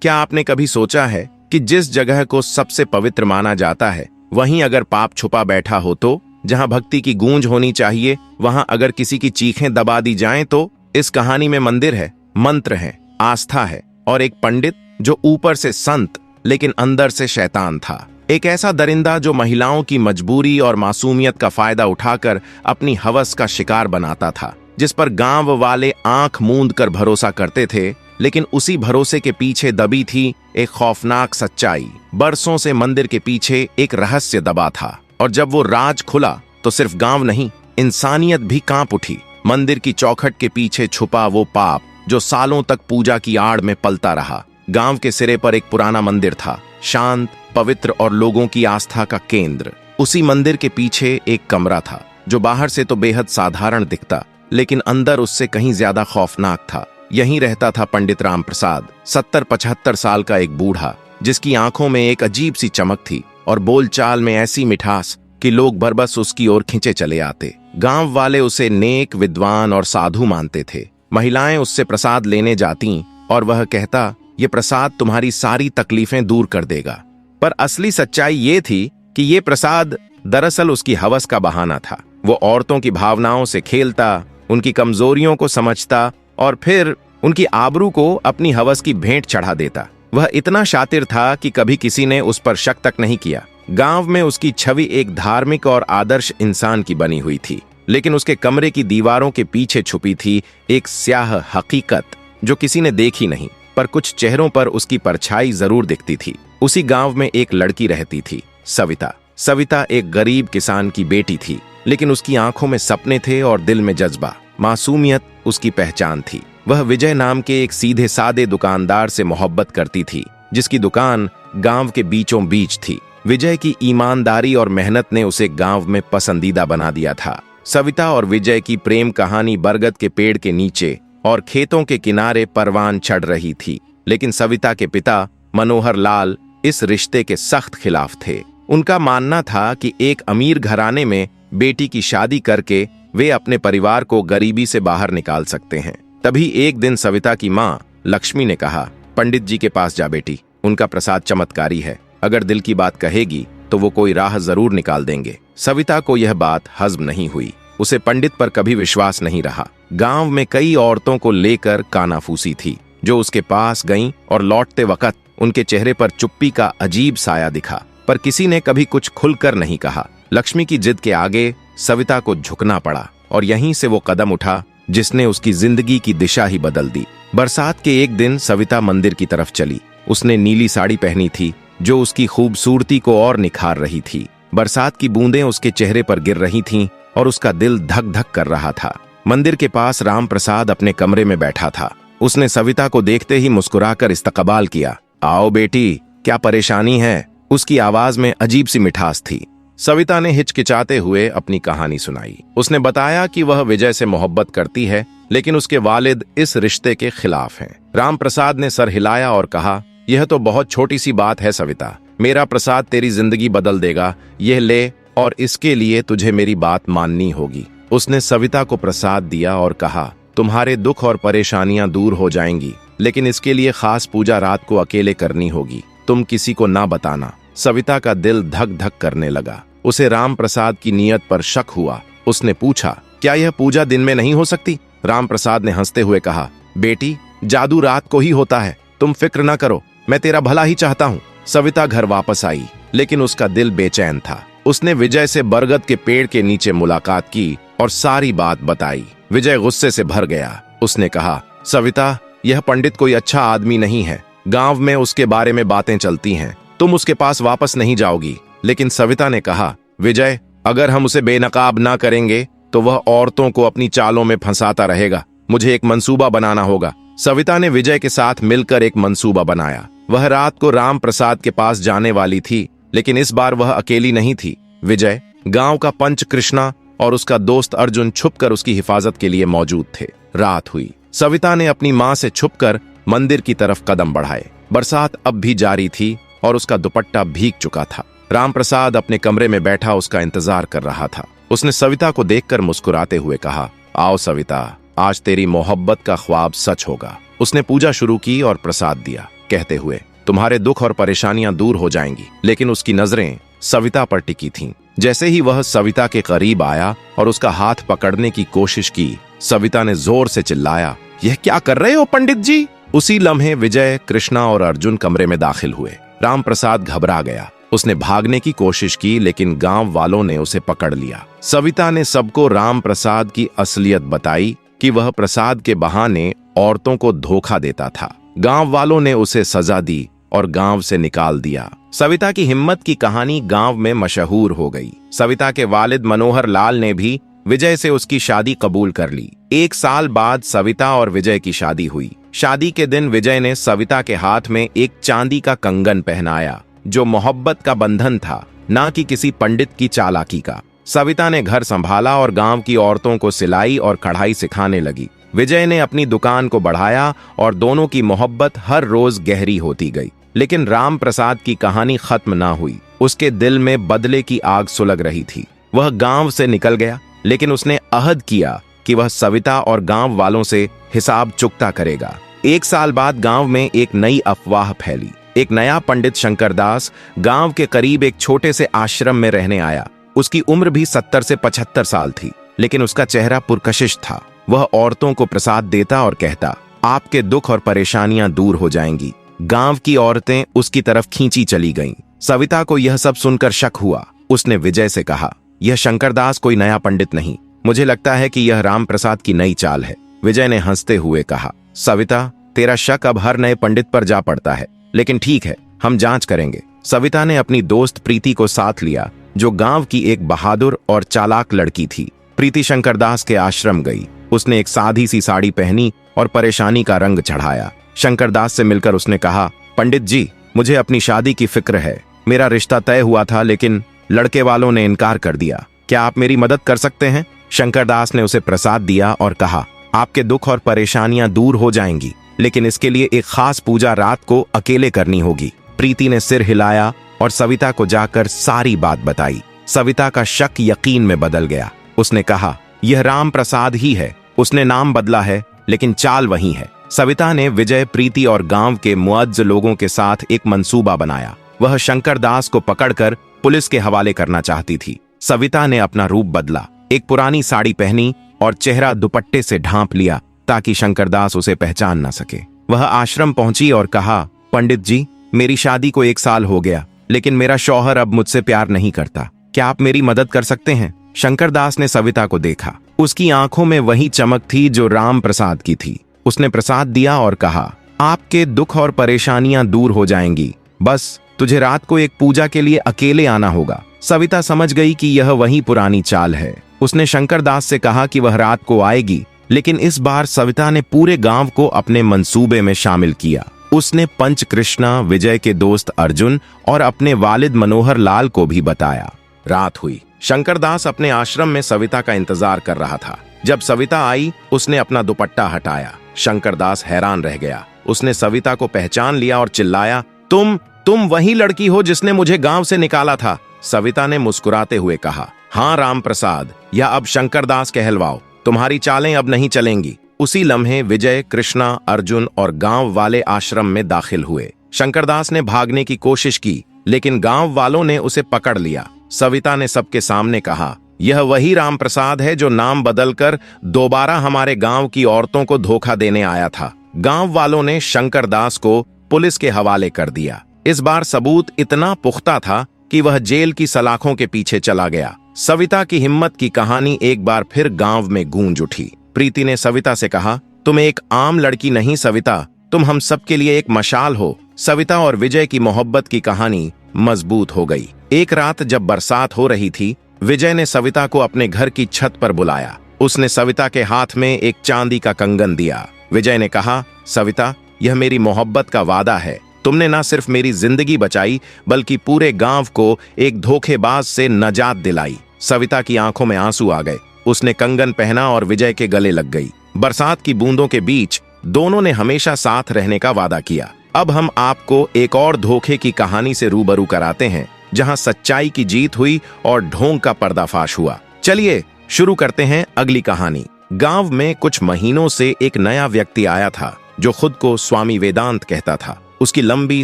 क्या आपने कभी सोचा है कि जिस जगह को सबसे पवित्र माना जाता है, वहीं अगर पाप छुपा बैठा हो तो? जहां भक्ति की गूंज होनी चाहिए, वहां अगर किसी की चीखें दबा दी जाएं तो? इस कहानी में मंदिर है, मंत्र है, आस्था है और एक पंडित जो ऊपर से संत लेकिन अंदर से शैतान था। एक ऐसा दरिंदा जो महिलाओं की मजबूरी और मासूमियत का फायदा उठाकर अपनी हवस का शिकार बनाता था, जिस पर गांव वाले आंख मूंद कर भरोसा करते थे। लेकिन उसी भरोसे के पीछे दबी थी एक खौफनाक सच्चाई। बरसों से मंदिर के पीछे एक रहस्य दबा था, और जब वो राज खुला तो सिर्फ गांव नहीं, इंसानियत भी कांप उठी। मंदिर की चौखट के पीछे छुपा वो पाप जो सालों तक पूजा की आड़ में पलता रहा। गांव के सिरे पर एक पुराना मंदिर था, शांत, पवित्र और लोगों की आस्था का केंद्र। उसी मंदिर के पीछे एक कमरा था जो बाहर से तो बेहद साधारण दिखता, लेकिन अंदर उससे कहीं ज्यादा खौफनाक था। यहीं रहता था पंडित राम प्रसाद, 70-75 साल का एक बूढ़ा, जिसकी आंखों में एक अजीब सी चमक थी और बोलचाल में ऐसी मिठास कि लोग बरबस उसकी ओर खिंचे चले आते। गांव वाले उसे नेक, विद्वान और साधु मानते थे। महिलाएं उससे प्रसाद लेने जाती और वह कहता, ये प्रसाद तुम्हारी सारी तकलीफें दूर कर देगा। पर असली सच्चाई ये थी कि ये प्रसाद दरअसल उसकी हवस का बहाना था। वो औरतों की भावनाओं से खेलता, उनकी कमजोरियों को समझता और फिर उनकी आबरू को अपनी हवस की भेंट चढ़ा देता। वह इतना शातिर था कि कभी किसी ने उस पर शक तक नहीं किया। गांव में उसकी छवि एक धार्मिक और आदर्श इंसान की बनी हुई थी, लेकिन उसके कमरे की दीवारों के पीछे छुपी थी एक स्याह हकीकत जो किसी ने देखी नहीं, पर कुछ चेहरों पर उसकी परछाई जरूर दिखती थी। उसी गांव में एक लड़की रहती थी, सविता। सविता एक गरीब किसान की बेटी थी, लेकिन उसकी आंखों में सपने थे और दिल में जज्बा। मासूमियत उसकी पहचान थी। वह विजय नाम के एक सीधे सादे दुकानदार से मोहब्बत करती थी, जिसकी दुकान गांव के बीचों बीच थी। विजय की ईमानदारी और मेहनत ने उसे गांव में पसंदीदा बना दिया था। सविता और विजय की प्रेम कहानी बरगद के पेड़ के नीचे और खेतों के किनारे परवान चढ़ रही थी, लेकिन सविता के पिता मनोहर लाल इस रिश्ते के सख्त खिलाफ थे। उनका मानना था कि एक अमीर घराने में बेटी की शादी करके वे अपने परिवार को गरीबी से बाहर निकाल सकते हैं। तभी एक दिन सविता की मां लक्ष्मी ने कहा, पंडित जी के पास जा बेटी, उनका प्रसाद चमत्कारी है, अगर दिल की बात कहेगी तो वो कोई राह जरूर निकाल देंगे। सविता को यह बात हजम नहीं हुई। उसे पंडित पर कभी विश्वास नहीं रहा। गांव में कई औरतों को लेकर कानाफूसी थी जो उसके पास गईं और लौटते वक्त उनके चेहरे पर चुप्पी का अजीब साया दिखा, पर किसी ने कभी कुछ खुलकर नहीं कहा। लक्ष्मी की जिद के आगे सविता को झुकना पड़ा और यहीं से वो कदम उठा जिसने उसकी जिंदगी की दिशा ही बदल दी। बरसात के एक दिन सविता मंदिर की तरफ चली। उसने नीली साड़ी पहनी थी जो उसकी खूबसूरती को और निखार रही थी। बरसात की बूंदें उसके चेहरे पर गिर रही थीं और उसका दिल धक धक कर रहा था। मंदिर के पास राम प्रसाद अपने कमरे में बैठा था। उसने सविता को देखते ही मुस्कुराकर इस्तकबाल किया। आओ बेटी, क्या परेशानी है? उसकी आवाज में अजीब सी मिठास थी। सविता ने हिचकिचाते हुए अपनी कहानी सुनाई। उसने बताया कि वह विजय से मोहब्बत करती है, लेकिन उसके वालिद इस रिश्ते के खिलाफ हैं। राम प्रसाद ने सर हिलाया और कहा, यह तो बहुत छोटी सी बात है सविता, मेरा प्रसाद तेरी जिंदगी बदल देगा, यह ले और इसके लिए तुझे मेरी बात माननी होगी। उसने सविता को प्रसाद दिया और कहा, तुम्हारे दुख और परेशानियां दूर हो जाएंगी, लेकिन इसके लिए खास पूजा रात को अकेले करनी होगी, तुम किसी को ना बताना। सविता का दिल धक धक करने लगा। उसे राम प्रसाद की नीयत पर शक हुआ। उसने पूछा, क्या यह पूजा दिन में नहीं हो सकती? राम प्रसाद ने हंसते हुए कहा, बेटी, जादू रात को ही होता है, तुम फिक्र न करो, मैं तेरा भला ही चाहता हूँ। सविता घर वापस आई, लेकिन उसका दिल बेचैन था। उसने विजय से बरगद के पेड़ के नीचे मुलाकात की और सारी बात बताई। विजय गुस्से से भर गया। उसने कहा, सविता, यह पंडित कोई अच्छा आदमी नहीं है, गांव में उसके बारे में बातें चलती हैं, तुम उसके पास वापस नहीं जाओगी। लेकिन सविता ने कहा, विजय, अगर हम उसे बेनकाब ना करेंगे तो वह औरतों को अपनी चालों में फंसाता रहेगा। मुझे एक मंसूबा बनाना होगा। सविता ने विजय के साथ मिलकर एक मंसूबा बनाया। वह रात को राम प्रसाद के पास जाने वाली थी, लेकिन इस बार वह अकेली नहीं थी। विजय, गांव का पंच कृष्णा और उसका दोस्त अर्जुन छुपकर उसकी हिफाजत के लिए मौजूद थे। रात हुई। सविता ने अपनी मां से छुपकर मंदिर की तरफ कदम बढ़ाए। बरसात अब भी जारी थी और उसका दुपट्टा भीग चुका था। राम प्रसाद अपने कमरे में बैठा उसका इंतजार कर रहा था। उसने सविता को देखकर मुस्कुराते हुए कहा, आओ सविता, आज तेरी मोहब्बत का ख्वाब सच होगा। उसने पूजा शुरू की और प्रसाद दिया। कहते हुए, तुम्हारे दुख और परेशानियां दूर हो जाएंगी। लेकिन उसकी नजरें सविता पर टिकी थीं। जैसे ही वह सविता के करीब आया और उसका हाथ पकड़ने की कोशिश की, सविता ने जोर से चिल्लाया, यह क्या कर रहे हो पंडित जी? उसी लम्हे विजय, कृष्णा और अर्जुन कमरे में दाखिल हुए। राम प्रसाद घबरा गया। उसने भागने की कोशिश की, लेकिन गांव वालों ने उसे पकड़ लिया। सविता ने सबको राम प्रसाद की असलियत बताई कि वह प्रसाद के बहाने औरतों को धोखा देता था। गांव वालों ने उसे सजा दी और गांव से निकाल दिया। सविता की हिम्मत की कहानी गांव में मशहूर हो गई। सविता के वालिद मनोहर लाल ने भी विजय से उसकी शादी कबूल कर ली। 1 साल बाद सविता और विजय की शादी हुई। शादी के दिन विजय ने सविता के हाथ में एक चांदी का कंगन पहनाया, जो मोहब्बत का बंधन था, ना कि किसी पंडित की चालाकी का। सविता ने घर संभाला और गांव की औरतों को सिलाई और कढ़ाई सिखाने लगी। विजय ने अपनी दुकान को बढ़ाया और दोनों की मोहब्बत हर रोज गहरी होती गई। लेकिन राम प्रसाद की कहानी खत्म ना हुई। उसके दिल में बदले की आग सुलग रही थी। वह गांव से निकल गया, लेकिन उसने अहद किया कि वह सविता और गांव वालों से हिसाब चुकता करेगा। 1 साल बाद गांव में एक नई अफवाह फैली। एक नया पंडित शंकरदास गांव के करीब एक छोटे से आश्रम में रहने आया। उसकी उम्र भी 70 से 75 साल थी, लेकिन उसका चेहरा पुरकशिश था। वह औरतों को प्रसाद देता और कहता, आपके दुख और परेशानियां दूर हो जाएंगी। गांव की औरतें उसकी तरफ खींची चली गईं। सविता को यह सब सुनकर शक हुआ। उसने विजय से कहा, यह शंकरदास कोई नया पंडित नहीं, मुझे लगता है कि यह राम प्रसाद की नई चाल है। विजय ने हंसते हुए कहा, सविता, तेरा शक अब हर नए पंडित पर जा पड़ता है, लेकिन ठीक है, हम जांच करेंगे। सविता ने अपनी दोस्त प्रीति को साथ लिया, जो गांव की एक बहादुर और चालाक लड़की थी। प्रीति शंकरदास के आश्रम गई। उसने एक सादी सी साड़ी पहनी और परेशानी का रंग चढ़ाया। शंकरदास से मिलकर उसने कहा, पंडित जी, मुझे अपनी शादी की फिक्र है। मेरा रिश्ता तय हुआ था, लेकिन लड़के वालों ने इनकार कर दिया। क्या आप मेरी मदद कर सकते हैं? शंकरदास ने उसे प्रसाद दिया और कहा, आपके दुख और परेशानियां दूर हो जाएंगी, लेकिन इसके लिए एक खास पूजा रात को अकेले करनी होगी। प्रीति ने सिर हिलाया और सविता को जाकर सारी बात बताई। सविता का शक यकीन में बदल गया। उसने कहा, यह राम प्रसाद ही है। उसने नाम बदला है, लेकिन चाल वही है। सविता ने विजय, प्रीति और गांव के मुअज्ज लोगों के साथ एक मंसूबा बनाया। वह शंकरदास को पकड़कर पुलिस के हवाले करना चाहती थी। सविता ने अपना रूप बदला, एक पुरानी साड़ी पहनी और चेहरा दुपट्टे से ढांप लिया, ताकि शंकरदास उसे पहचान न सके। वह आश्रम पहुंची और कहा, पंडित जी, मेरी शादी को 1 साल हो गया, लेकिन मेरा शौहर अब मुझसे प्यार नहीं करता। क्या आप मेरी मदद कर सकते हैं? शंकरदास ने सविता को देखा। उसकी आंखों में वही चमक थी जो राम प्रसाद की थी। उसने प्रसाद दिया और कहा, आपके दुख और परेशानियां दूर हो जाएंगी। बस तुझे रात को एक पूजा के लिए अकेले आना होगा। सविता समझ गई कि यह वही पुरानी चाल है। उसने शंकरदास से कहा कि वह रात को आएगी, लेकिन इस बार सविता ने पूरे गांव को अपने मंसूबे में शामिल किया। उसने पंच कृष्णा, विजय के दोस्त अर्जुन और अपने वालिद मनोहर लाल को भी बताया। रात हुई। शंकरदास अपने आश्रम में सविता का इंतजार कर रहा था। जब सविता आई, उसने अपना दुपट्टा हटाया। शंकरदास हैरान रह गया। उसने सविता को पहचान लिया और चिल्लाया, तुम वही लड़की हो जिसने मुझे गांव से निकाला था। सविता ने मुस्कुराते हुए कहा, हाँ राम प्रसाद, या अब शंकरदास कहलवाओ, तुम्हारी चालें अब नहीं चलेंगी। उसी लम्हे विजय, कृष्णा, अर्जुन और गांव वाले आश्रम में दाखिल हुए। शंकरदास ने भागने की कोशिश की, लेकिन गांव वालों ने उसे पकड़ लिया। सविता ने सबके सामने कहा, यह वही राम प्रसाद है जो नाम बदलकर दोबारा हमारे गांव की औरतों को धोखा देने आया था। गांव वालों ने शंकरदास को पुलिस के हवाले कर दिया। इस बार सबूत इतना पुख्ता था कि वह जेल की सलाखों के पीछे चला गया। सविता की हिम्मत की कहानी एक बार फिर गांव में गूंज उठी। प्रीति ने सविता से कहा, तुम एक आम लड़की नहीं सविता, तुम हम सबके लिए एक मशाल हो। सविता और विजय की मोहब्बत की कहानी मजबूत हो गई। एक रात जब बरसात हो रही थी, विजय ने सविता को अपने घर की छत पर बुलाया। उसने सविता के हाथ में एक चांदी का कंगन दिया। विजय ने कहा, सविता, यह मेरी मोहब्बत का वादा है। तुमने न सिर्फ मेरी जिंदगी बचाई, बल्कि पूरे गांव को एक धोखेबाज से नजात दिलाई। सविता की आंखों में आंसू आ गए। उसने कंगन पहना और विजय के गले लग गई। बरसात की बूंदों के बीच दोनों ने हमेशा साथ रहने का वादा किया। अब हम आपको एक और धोखे की कहानी से रूबरू कराते हैं, जहां सच्चाई की जीत हुई और ढोंग का पर्दाफाश हुआ। चलिए शुरू करते हैं अगली कहानी। गांव में कुछ महीनों से एक नया व्यक्ति आया था, जो खुद को स्वामी वेदांत कहता था। उसकी लंबी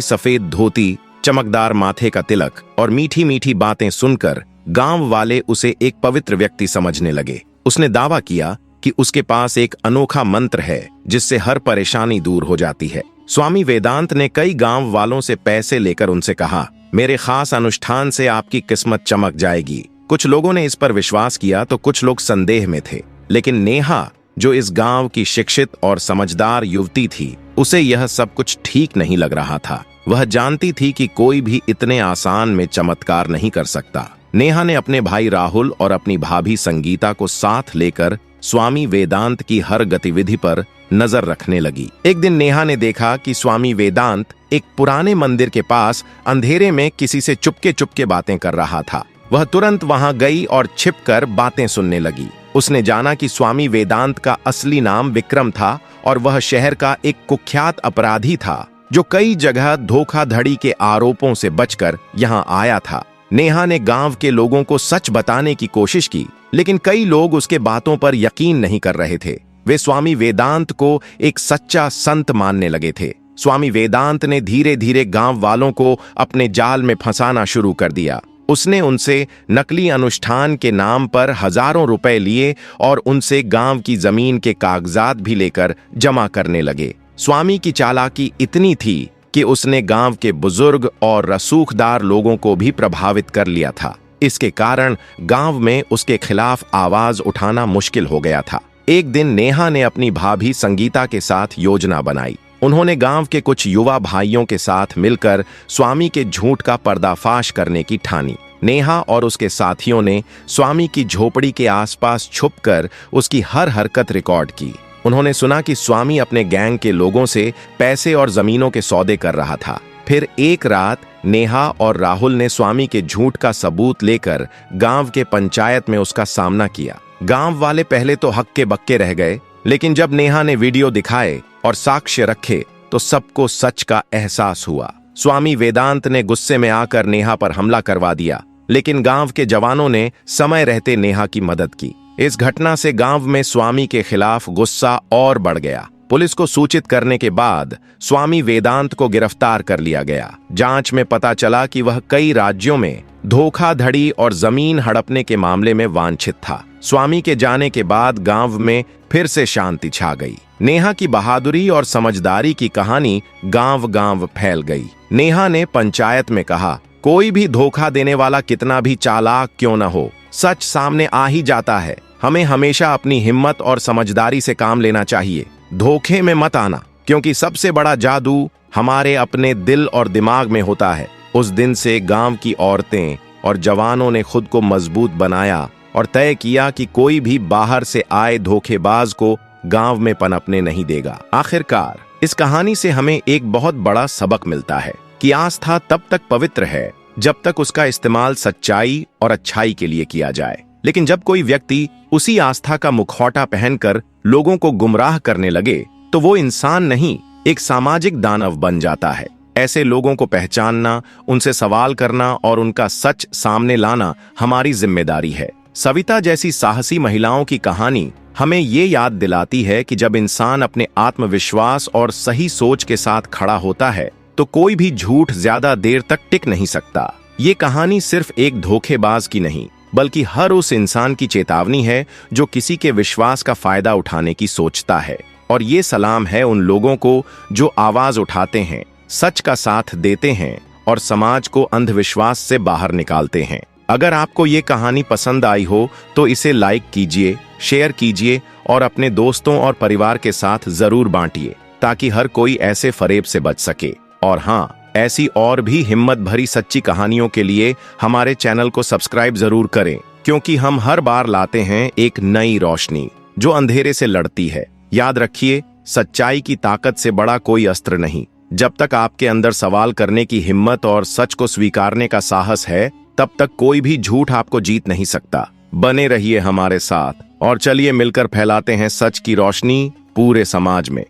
सफेद धोती, चमकदार माथे का तिलक और मीठी मीठी बातें सुनकर गांव वाले उसे एक पवित्र व्यक्ति समझने लगे। उसने दावा किया कि उसके पास एक अनोखा मंत्र है जिससे हर परेशानी दूर हो जाती है। स्वामी वेदांत ने कई गांव वालों से पैसे लेकर उनसे कहा, मेरे खास अनुष्ठान से आपकी किस्मत चमक जाएगी। कुछ लोगों ने इस पर विश्वास किया तो कुछ लोग संदेह में थे, लेकिन नेहा, जो इस गांव की शिक्षित और समझदार युवती थी, उसे यह सब कुछ ठीक नहीं लग रहा था। वह जानती थी कि कोई भी इतने आसान में चमत्कार नहीं कर सकता। नेहा ने अपने भाई राहुल और अपनी भाभी संगीता को साथ लेकर स्वामी वेदांत की हर गतिविधि पर नजर रखने लगी। एक दिन नेहा ने देखा कि स्वामी वेदांत एक पुराने मंदिर के पास अंधेरे में किसी से चुपके चुपके बातें कर रहा था। वह तुरंत वहां गई और छिपकर बातें सुनने लगी। उसने जाना कि स्वामी वेदांत का असली नाम विक्रम था और वह शहर का एक कुख्यात अपराधी था जो कई जगह धोखाधड़ी के आरोपों से बचकर यहां आया था। नेहा ने गांव के लोगों को सच बताने की कोशिश की, लेकिन कई लोग उसके बातों पर यकीन नहीं कर रहे थे। वे स्वामी वेदांत को एक सच्चा संत मानने लगे थे। स्वामी वेदांत ने धीरे धीरे गांव वालों को अपने जाल में फंसाना शुरू कर दिया। उसने उनसे नकली अनुष्ठान के नाम पर हजारों रुपए लिए और उनसे गांव की जमीन के कागजात भी लेकर जमा करने लगे। स्वामी की चालाकी इतनी थी कि उसने गांव के बुजुर्ग और रसूखदार लोगों को भी प्रभावित कर लिया था। इसके कारण गांव में उसके खिलाफ आवाज उठाना मुश्किल हो गया था। एक दिन नेहा ने अपनी भाभी संगीता के साथ योजना बनाई। उन्होंने गांव के कुछ युवा भाइयों के साथ मिलकर स्वामी के झूठ का पर्दाफाश करने की ठानी। नेहा और उसके साथियों ने स्वामी की झोपड़ी के आसपास छुपकर उसकी हर हरकत रिकॉर्ड की। उन्होंने सुना कि स्वामी अपने गैंग के लोगों से पैसे और जमीनों के सौदे कर रहा था। फिर एक रात नेहा और राहुल ने स्वामी के झूठ का सबूत लेकर गांव के पंचायत में उसका सामना किया। गांव वाले पहले तो हक्के बक्के रह गए, लेकिन जब नेहा ने वीडियो दिखाए और साक्ष्य रखे तो सबको सच का एहसास हुआ। स्वामी वेदांत ने गुस्से में आकर नेहा पर हमला करवा दिया, लेकिन गांव के जवानों ने समय रहते नेहा की मदद की। इस घटना से गांव में स्वामी के खिलाफ गुस्सा और बढ़ गया। पुलिस को सूचित करने के बाद स्वामी वेदांत को गिरफ्तार कर लिया गया। जांच में पता चला कि वह कई राज्यों में धोखाधड़ी और जमीन हड़पने के मामले में वांछित था। स्वामी के जाने के बाद गांव में फिर से शांति छा गई। नेहा की बहादुरी और समझदारी की कहानी गांव-गांव फैल गई। नेहा ने पंचायत में कहा, कोई भी धोखा देने वाला कितना भी चालाक क्यों न हो, सच सामने आ ही जाता है। हमें हमेशा अपनी हिम्मत और समझदारी से काम लेना चाहिए। धोखे में मत आना, क्योंकि सबसे बड़ा जादू हमारे अपने दिल और दिमाग में होता है। उस दिन से गांव की औरतें और जवानों ने खुद को मजबूत बनाया और तय किया कि कोई भी बाहर से आए धोखेबाज को गांव में पनपने नहीं देगा। आखिरकार इस कहानी से हमें एक बहुत बड़ा सबक मिलता है कि आस्था तब तक पवित्र है जब तक उसका इस्तेमाल सच्चाई और अच्छाई के लिए किया जाए। लेकिन जब कोई व्यक्ति उसी आस्था का मुखौटा पहनकर लोगों को गुमराह करने लगे तो वो इंसान नहीं, एक सामाजिक दानव बन जाता है। ऐसे लोगों को पहचानना, उनसे सवाल करना और उनका सच सामने लाना हमारी जिम्मेदारी है। सविता जैसी साहसी महिलाओं की कहानी हमें ये याद दिलाती है कि जब इंसान अपने आत्मविश्वास और सही सोच के साथ खड़ा होता है तो कोई भी झूठ ज्यादा देर तक टिक नहीं सकता। ये कहानी सिर्फ एक धोखेबाज की नहीं, बल्कि हर उस इंसान की चेतावनी है जो किसी के विश्वास का फायदा उठाने की सोचता है। और ये सलाम है उन लोगों को जो आवाज उठाते हैं, सच का साथ देते हैं और समाज को अंधविश्वास से बाहर निकालते हैं। अगर आपको ये कहानी पसंद आई हो तो इसे लाइक कीजिए, शेयर कीजिए और अपने दोस्तों और परिवार के साथ जरूर बांटिए, ताकि हर कोई ऐसे फरेब से बच सके। और हाँ, ऐसी और भी हिम्मत भरी सच्ची कहानियों के लिए हमारे चैनल को सब्सक्राइब जरूर करें, क्योंकि हम हर बार लाते हैं एक नई रोशनी जो अंधेरे से लड़ती है। याद रखिए, सच्चाई की ताकत से बड़ा कोई अस्त्र नहीं। जब तक आपके अंदर सवाल करने की हिम्मत और सच को स्वीकारने का साहस है, तब तक कोई भी झूठ आपको जीत नहीं सकता। बने रहिए हमारे साथ और चलिए मिलकर फैलाते हैं सच की रोशनी पूरे समाज में।